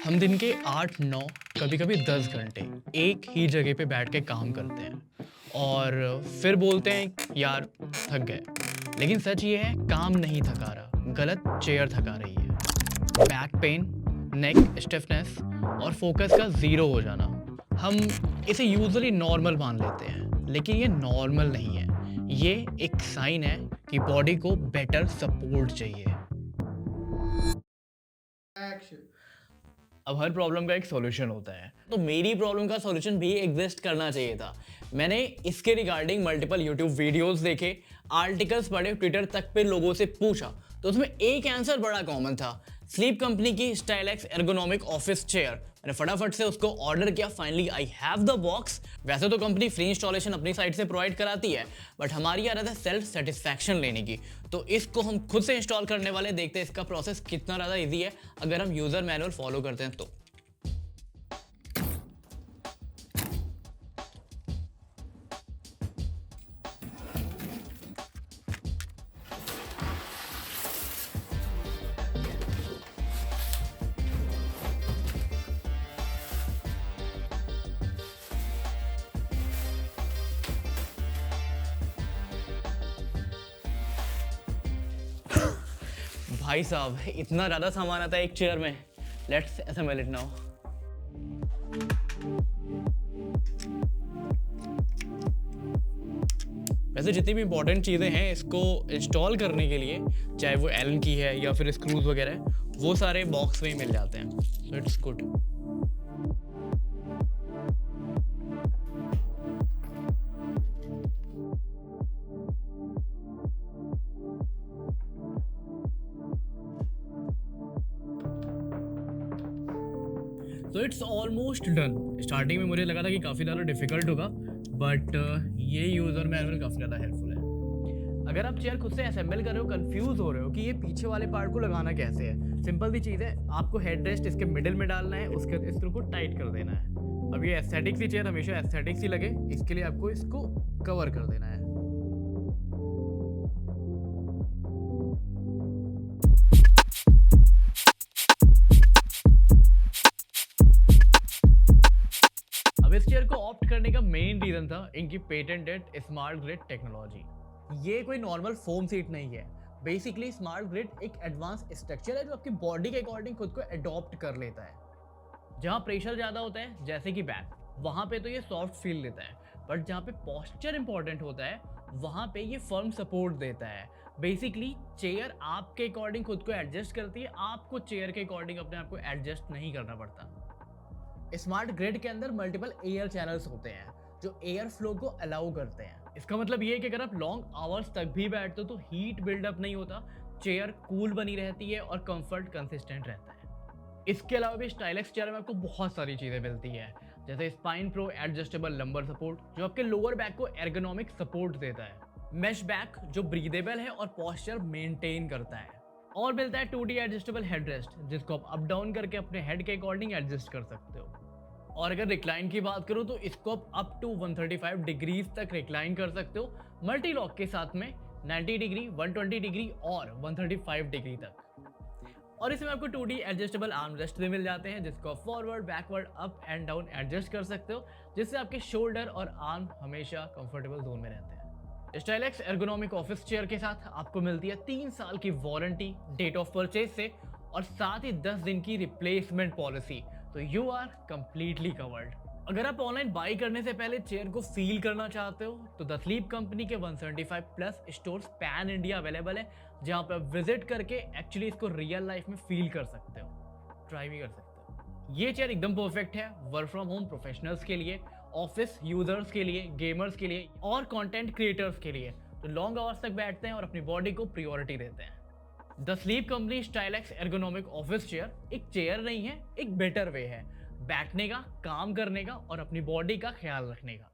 हम दिन के 8, 9, कभी-कभी 10 घंटे एक ही जगह पे बैठ के काम करते हैं और फिर बोलते हैं यार थक गए। लेकिन सच ये है काम नहीं थका रहा, गलत चेयर थका रही है। बैक पेन, नेक स्टिफनेस और फोकस का ज़ीरो हो जाना। हम इसे यूजुअली नॉर्मल मान लेते हैं, लेकिन ये नॉर्मल नहीं है। ये एक साइन है कि बॉडी को बेटर सपोर्ट चाहिए। एक्शन। अब हर प्रॉब्लम का एक सॉल्यूशन होता है, तो मेरी प्रॉब्लम का सॉल्यूशन भी एग्जिस्ट करना चाहिए था। मैंने इसके रिगार्डिंग मल्टीपल यूट्यूब वीडियोस देखे, आर्टिकल्स पढ़े, ट्विटर तक पे लोगों से पूछा, तो उसमें एक आंसर बड़ा कॉमन था। स्लीप कंपनी की स्टाइलैक्स एर्गोनॉमिक ऑफिस चेयर। मैंने फटाफट से उसको ऑर्डर किया। Finally I have the box. वैसे तो कंपनी फ्री इंस्टॉलेशन अपनी साइड से प्रोवाइड कराती है, बट हमारी आदत है सेल्फ सेटिस्फैक्शन लेने की, तो इसको हम खुद से इंस्टॉल करने वाले। देखते हैं इसका प्रोसेस कितना ज़्यादा ईजी है अगर हम यूज़र मैनुअल फॉलो करते हैं तो। भाई साहब इतना ज़्यादा सामान आता है एक चेयर में। Let's assemble it now. वैसे जितनी भी इंपॉर्टेंट चीज़ें हैं इसको इंस्टॉल करने के लिए, चाहे वो एलन की है या फिर स्क्रूज वगैरह है, वो सारे बॉक्स में ही मिल जाते हैं, सो इट्स गुड। तो इट्स ऑलमोस्ट डन। स्टार्टिंग में मुझे लगा था कि काफ़ी ज़्यादा डिफिकल्ट होगा, बट ये यूज़र मैनुअल काफ़ी ज़्यादा हेल्पफुल है। अगर आप चेयर खुद से असेंबल कर रहे हो, कंफ्यूज हो रहे हो कि ये पीछे वाले पार्ट को लगाना कैसे है, सिंपल सी चीज़ है, आपको हेड रेस्ट इसके मिडिल में डालना है, उसके इस को टाइट कर देना है। अब ये एस्थेटिक सी चेयर हमेशा एस्थेटिक सी लगे, इसके लिए आपको इसको कवर कर देना है। अब इस चेयर को ऑप्ट करने का मेन रीजन था इनकी पेटेंटेड स्मार्ट ग्रिड टेक्नोलॉजी। ये कोई नॉर्मल फोम सीट नहीं है। बेसिकली स्मार्ट ग्रिड एक एडवांस स्ट्रक्चर है जो आपकी बॉडी के अकॉर्डिंग खुद को अडॉप्ट कर लेता है। जहाँ प्रेशर ज़्यादा होता है जैसे कि बैक, वहाँ पे तो ये सॉफ्ट फील देता है, बट जहाँ पे पॉस्चर इंपॉर्टेंट होता है वहाँ पे ये फर्म सपोर्ट देता है। बेसिकली चेयर आपके अकॉर्डिंग खुद को एडजस्ट करती है, आपको चेयर के अकॉर्डिंग अपने आप को एडजस्ट नहीं करना पड़ता। स्मार्ट ग्रिड के अंदर मल्टीपल एयर चैनल्स होते हैं जो एयर फ्लो को अलाउ करते हैं। इसका मतलब ये है कि अगर आप लॉन्ग आवर्स तक भी बैठते हो तो हीट बिल्डअप नहीं होता, चेयर कूल बनी रहती है और कंफर्ट कंसिस्टेंट रहता है। इसके अलावा भी स्टाइलैक्स चेयर में आपको बहुत सारी चीज़ें मिलती है, जैसे spine pro adjustable lumbar support जो आपके लोअर बैक को एर्गोनॉमिक सपोर्ट देता है, मेश बैक जो ब्रीदेबल है और पॉस्चर मेंटेन करता है, और मिलता है 2D एडजस्टेबल हेडरेस्ट जिसको आप अप डाउन करके अपने हेड के अकॉर्डिंग एडजस्ट कर सकते हो। और अगर रिक्लाइन की बात करूं तो इसको आप अप टू 135 डिग्रीज तक रिक्लाइन कर सकते हो, मल्टी लॉक के साथ में 90 डिग्री, 120 डिग्री और 135 डिग्री तक। और इसमें आपको 2D एडजस्टेबल आर्म रेस्ट भी मिल जाते हैं जिसको आप forward, backward, up and down adjust कर सकते हो, जिससे आपके शोल्डर और आर्म हमेशा कंफर्टेबल जोन में रहते हैं। स्टाइलैक्स एर्गोनॉमिक ऑफिस चेयर के साथ आपको मिलती है 3 साल की वारंटी डेट ऑफ परचेज से, और साथ ही 10 दिन की रिप्लेसमेंट पॉलिसी, तो यू आर कंप्लीटली कवर्ड। अगर आप ऑनलाइन बाई करने से पहले चेयर को फील करना चाहते हो तो द स्लीप कंपनी के 175 plus stores pan India available है, जहां पर आप विजिट करके एक्चुअली इसको रियल लाइफ में फील कर सकते हो, ट्राई भी कर सकते हो। ये चेयर एकदम परफेक्ट है वर्क फ्रॉम होम प्रोफेशनल्स के लिए, ऑफिस यूजर्स के लिए, गेमर्स के लिए और कंटेंट क्रिएटर्स के लिए, तो लॉन्ग आवर्स तक बैठते हैं और अपनी बॉडी को प्रायोरिटी देते हैं। The sleep company Stylux ergonomic office chair एक चेयर नहीं है, एक बेटर वे है बैठने का, काम करने का और अपनी बॉडी का ख्याल रखने का।